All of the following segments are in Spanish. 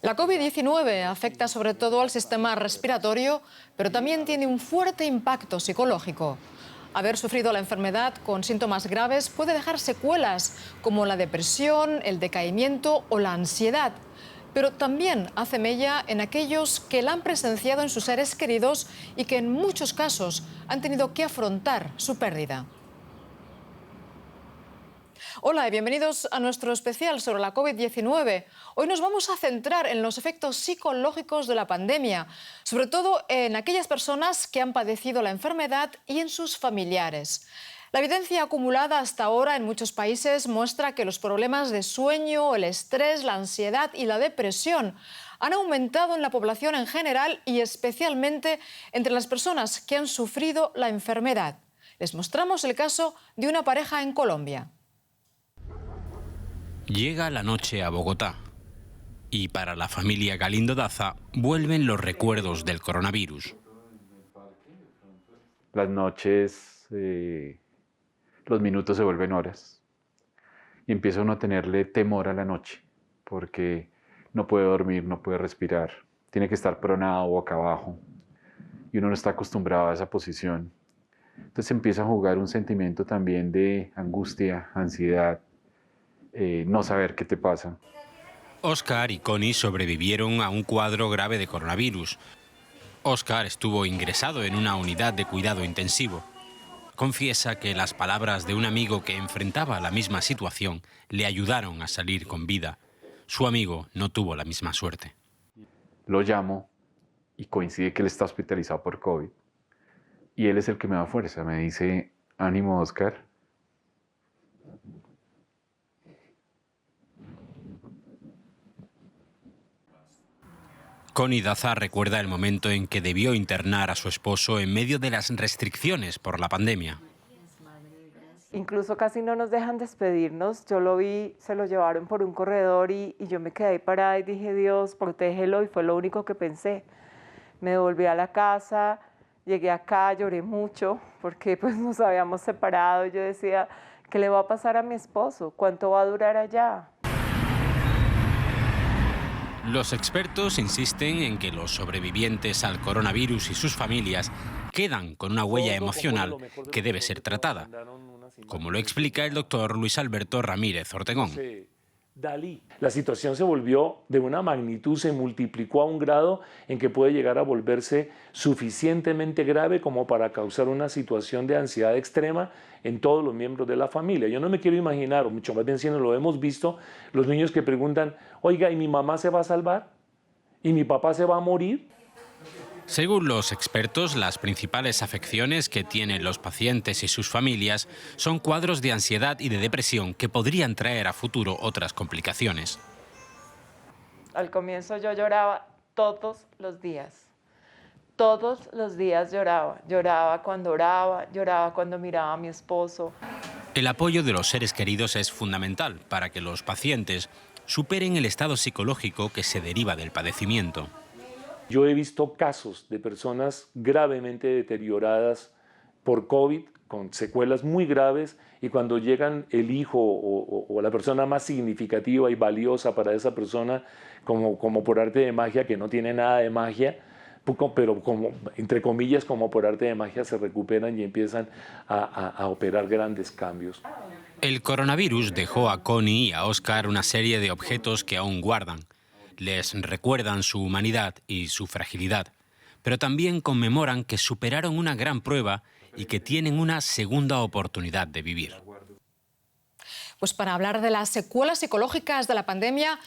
La COVID-19 afecta sobre todo al sistema respiratorio, pero también tiene un fuerte impacto psicológico. Haber sufrido la enfermedad con síntomas graves puede dejar secuelas como la depresión, el decaimiento o la ansiedad. Pero también hace mella en aquellos que la han presenciado en sus seres queridos y que en muchos casos han tenido que afrontar su pérdida. Hola y bienvenidos a nuestro especial sobre la COVID-19. Hoy nos vamos a centrar en los efectos psicológicos de la pandemia, sobre todo en aquellas personas que han padecido la enfermedad y en sus familiares. La evidencia acumulada hasta ahora en muchos países muestra que los problemas de sueño, el estrés, la ansiedad y la depresión han aumentado en la población en general y especialmente entre las personas que han sufrido la enfermedad. Les mostramos el caso de una pareja en Colombia. Llega la noche a Bogotá y para la familia Galindo Daza vuelven los recuerdos del coronavirus. Las noches, los minutos se vuelven horas y empieza uno a tenerle temor a la noche porque no puede dormir, no puede respirar, tiene que estar pronado boca abajo y uno no está acostumbrado a esa posición. Entonces empieza a jugar un sentimiento también de angustia, ansiedad, no saber qué te pasa. Óscar y Connie sobrevivieron a un cuadro grave de coronavirus. Óscar estuvo ingresado en una unidad de cuidado intensivo. Confiesa que las palabras de un amigo que enfrentaba la misma situación le ayudaron a salir con vida. Su amigo no tuvo la misma suerte. Lo llamo y coincide que él está hospitalizado por COVID. Y él es el que me da fuerza, me dice, ánimo Óscar. Connie Daza recuerda el momento en que debió internar a su esposo en medio de las restricciones por la pandemia. Incluso casi no nos dejan despedirnos. Yo lo vi, se lo llevaron por un corredor y yo me quedé ahí parada y dije, Dios, protégelo, y fue lo único que pensé. Me devolví a la casa, llegué acá, lloré mucho porque pues nos habíamos separado. Yo decía, ¿qué le va a pasar a mi esposo? ¿Cuánto va a durar allá? Los expertos insisten en que los sobrevivientes al coronavirus y sus familias quedan con una huella emocional que debe ser tratada, como lo explica el doctor Luis Alberto Ramírez Ortegón. La situación se volvió de una magnitud, se multiplicó a un grado en que puede llegar a volverse suficientemente grave como para causar una situación de ansiedad extrema en todos los miembros de la familia. Yo no me quiero imaginar, o mucho más bien si no lo hemos visto, los niños que preguntan, oiga, ¿y mi mamá se va a salvar? ¿Y mi papá se va a morir? Según los expertos, las principales afecciones que tienen los pacientes y sus familias son cuadros de ansiedad y de depresión que podrían traer a futuro otras complicaciones. Al comienzo yo lloraba todos los días. Todos los días lloraba. Lloraba cuando oraba, lloraba cuando miraba a mi esposo. El apoyo de los seres queridos es fundamental para que los pacientes superen el estado psicológico que se deriva del padecimiento. Yo he visto casos de personas gravemente deterioradas por COVID, con secuelas muy graves, y cuando llegan el hijo o la persona más significativa y valiosa para esa persona, como por arte de magia, que no tiene nada de magia, pero como, entre comillas, como por arte de magia, se recuperan y empiezan a operar grandes cambios. El coronavirus dejó a Connie y a Óscar una serie de objetos que aún guardan. Les recuerdan su humanidad y su fragilidad, pero también conmemoran que superaron una gran prueba y que tienen una segunda oportunidad de vivir. Pues para hablar de las secuelas psicológicas de la pandemia,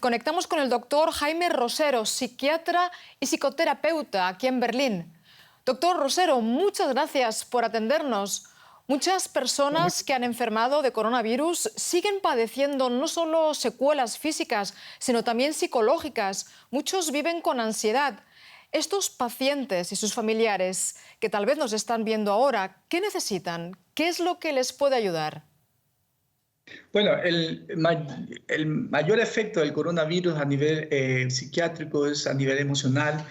conectamos con el doctor Jaime Rosero, psiquiatra y psicoterapeuta aquí en Berlín. Doctor Rosero, muchas gracias por atendernos. Muchas personas que han enfermado de coronavirus siguen padeciendo no solo secuelas físicas, sino también psicológicas. Muchos viven con ansiedad. Estos pacientes y sus familiares que tal vez nos están viendo ahora, ¿qué necesitan? ¿Qué es lo que les puede ayudar? Bueno, el mayor efecto del coronavirus a nivel psiquiátrico es a nivel emocional.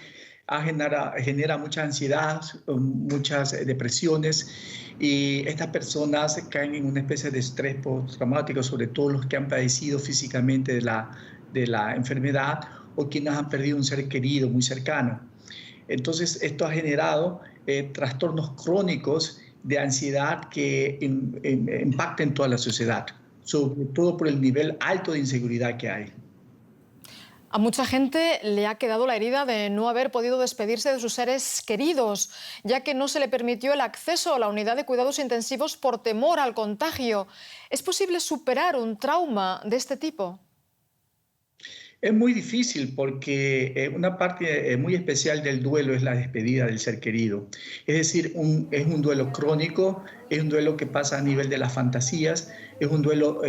Genera mucha ansiedad, muchas depresiones, y estas personas caen en una especie de estrés postraumático, sobre todo los que han padecido físicamente de la de la enfermedad o quienes han perdido un ser querido muy cercano. Entonces, esto ha generado trastornos crónicos de ansiedad que impactan en toda la sociedad, sobre todo por el nivel alto de inseguridad que hay. A mucha gente le ha quedado la herida de no haber podido despedirse de sus seres queridos, ya que no se le permitió el acceso a la unidad de cuidados intensivos por temor al contagio. ¿Es posible superar un trauma de este tipo? Es muy difícil porque una parte muy especial del duelo es la despedida del ser querido. Es decir, es un duelo crónico, es un duelo que pasa a nivel de las fantasías, es un duelo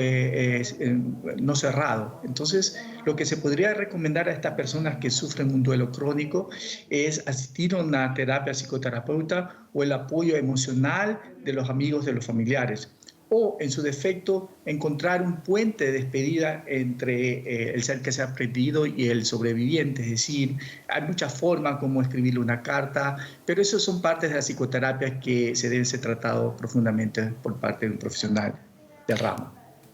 no cerrado. Entonces, lo que se podría recomendar a estas personas que sufren un duelo crónico es asistir a una terapia psicoterapeuta o el apoyo emocional de los amigos, de los familiares. O, en su defecto, encontrar un puente de despedida entre el ser que se ha perdido y el sobreviviente. Es decir, hay muchas formas como escribirle una carta, pero eso son partes de la psicoterapia que se deben ser tratados profundamente por parte de un profesional del ramo.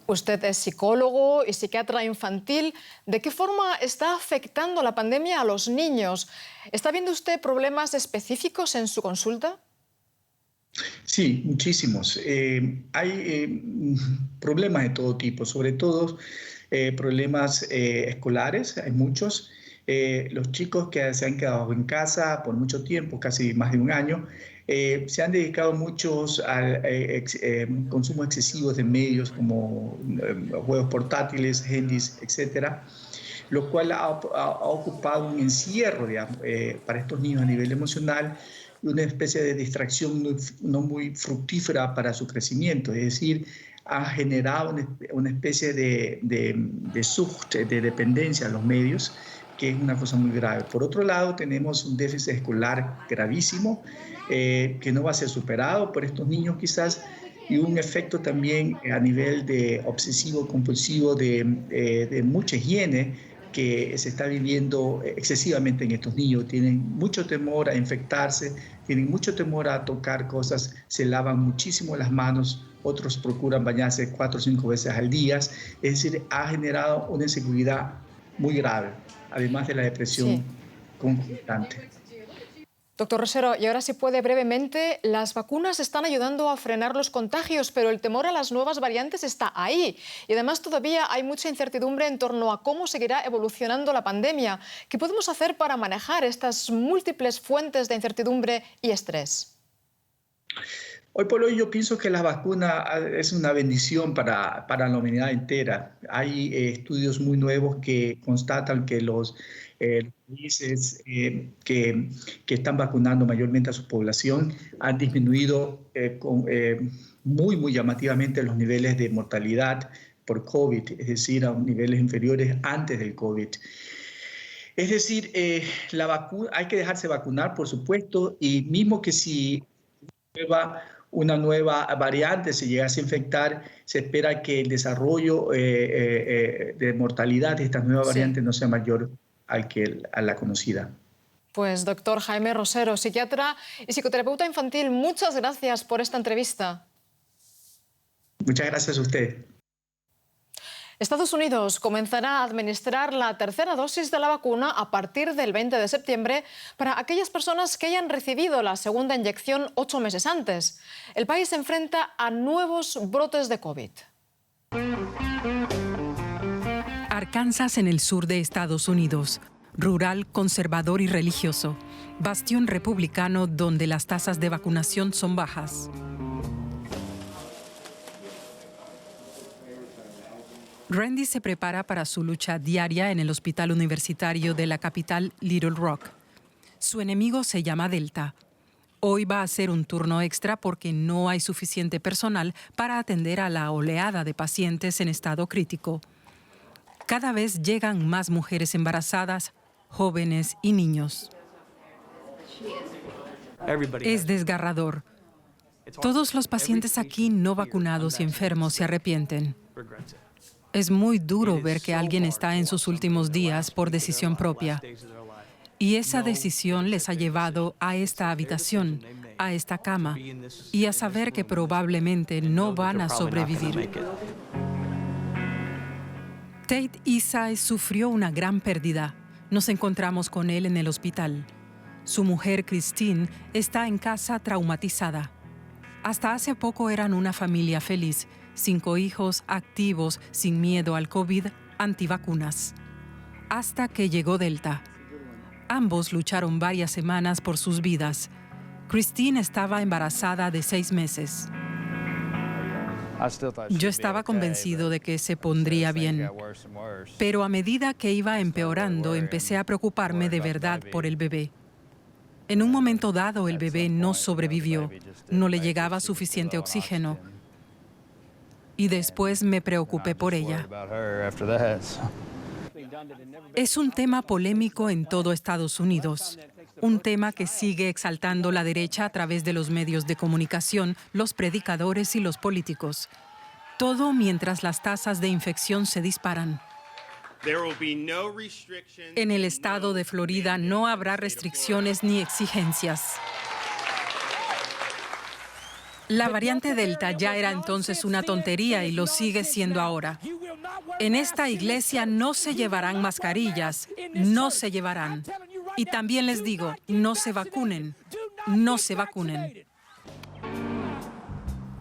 Usted es psicólogo y psiquiatra infantil. ¿De qué forma está afectando la pandemia a los niños? ¿Está viendo usted problemas específicos en su consulta? Sí, muchísimos. Hay problemas de todo tipo, sobre todo problemas escolares, hay muchos. Los chicos que se han quedado en casa por mucho tiempo, casi más de un año, se han dedicado muchos al consumo excesivo de medios como juegos portátiles, handys, etcétera, lo cual ha ocupado un encierro para estos niños a nivel emocional, una especie de distracción no muy fructífera para su crecimiento. Es decir, ha generado una especie de sucht, de dependencia a los medios, que es una cosa muy grave. Por otro lado, tenemos un déficit escolar gravísimo, que no va a ser superado por estos niños quizás, y un efecto también a nivel de obsesivo-compulsivo de mucha higiene, que se está viviendo excesivamente en estos niños. Tienen mucho temor a infectarse, tienen mucho temor a tocar cosas, se lavan muchísimo las manos, otros procuran bañarse 4 o 5 veces al día. Es decir, ha generado una inseguridad muy grave, además de la depresión concomitante. Doctor Rosero, y ahora si puede brevemente, las vacunas están ayudando a frenar los contagios, pero el temor a las nuevas variantes está ahí. Y además todavía hay mucha incertidumbre en torno a cómo seguirá evolucionando la pandemia. ¿Qué podemos hacer para manejar estas múltiples fuentes de incertidumbre y estrés? Hoy por hoy yo pienso que la vacuna es una bendición para la humanidad entera. Hay estudios muy nuevos que constatan que los países que están vacunando mayormente a su población han disminuido muy llamativamente los niveles de mortalidad por COVID, es decir, a niveles inferiores antes del COVID. Es decir, hay que dejarse vacunar, por supuesto, y mismo que si una nueva variante se llegase a infectar, se espera que el desarrollo de mortalidad de esta nueva variante no sea mayor a la conocida. Pues doctor Jaime Rosero, psiquiatra y psicoterapeuta infantil, muchas gracias por esta entrevista. Muchas gracias a usted. Estados Unidos comenzará a administrar la tercera dosis de la vacuna a partir del 20 de septiembre para aquellas personas que hayan recibido la segunda inyección 8 meses antes. El país se enfrenta a nuevos brotes de COVID. Arkansas, en el sur de Estados Unidos, rural, conservador y religioso, bastión republicano donde las tasas de vacunación son bajas. Randy se prepara para su lucha diaria en el hospital universitario de la capital Little Rock. Su enemigo se llama Delta. Hoy va a hacer un turno extra porque no hay suficiente personal para atender a la oleada de pacientes en estado crítico. Cada vez llegan más mujeres embarazadas, jóvenes y niños. Es desgarrador. Todos los pacientes aquí no vacunados y enfermos se arrepienten. Es muy duro ver que alguien está en sus últimos días por decisión propia. Y esa decisión les ha llevado a esta habitación, a esta cama, y a saber que probablemente no van a sobrevivir. Tate Isai sufrió una gran pérdida. Nos encontramos con él en el hospital. Su mujer, Christine, está en casa traumatizada. Hasta hace poco eran una familia feliz, 5 hijos, activos, sin miedo al COVID, antivacunas. Hasta que llegó Delta. Ambos lucharon varias semanas por sus vidas. Christine estaba embarazada de 6 meses. Yo estaba convencido de que se pondría bien, pero a medida que iba empeorando, empecé a preocuparme de verdad por el bebé. En un momento dado, el bebé no sobrevivió, no le llegaba suficiente oxígeno, y después me preocupé por ella. Es un tema polémico en todo Estados Unidos, un tema que sigue exaltando la derecha a través de los medios de comunicación, los predicadores y los políticos. Todo mientras las tasas de infección se disparan. En el estado de Florida no habrá restricciones ni exigencias. La variante Delta ya era entonces una tontería y lo sigue siendo ahora. En esta iglesia no se llevarán mascarillas, no se llevarán. Y también les digo, no se vacunen, no se vacunen.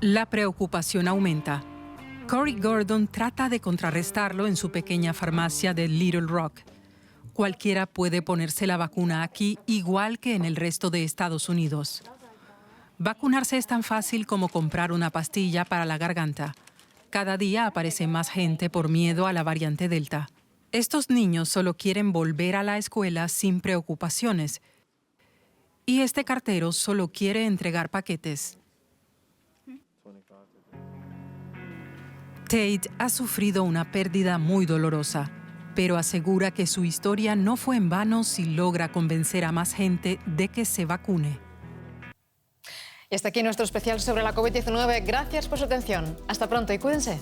La preocupación aumenta. Cory Gordon trata de contrarrestarlo en su pequeña farmacia de Little Rock. Cualquiera puede ponerse la vacuna aquí, igual que en el resto de Estados Unidos. Vacunarse es tan fácil como comprar una pastilla para la garganta. Cada día aparece más gente por miedo a la variante Delta. Estos niños solo quieren volver a la escuela sin preocupaciones. Y este cartero solo quiere entregar paquetes. Tate ha sufrido una pérdida muy dolorosa, pero asegura que su historia no fue en vano si logra convencer a más gente de que se vacune. Y hasta aquí nuestro especial sobre la COVID-19. Gracias por su atención. Hasta pronto y cuídense.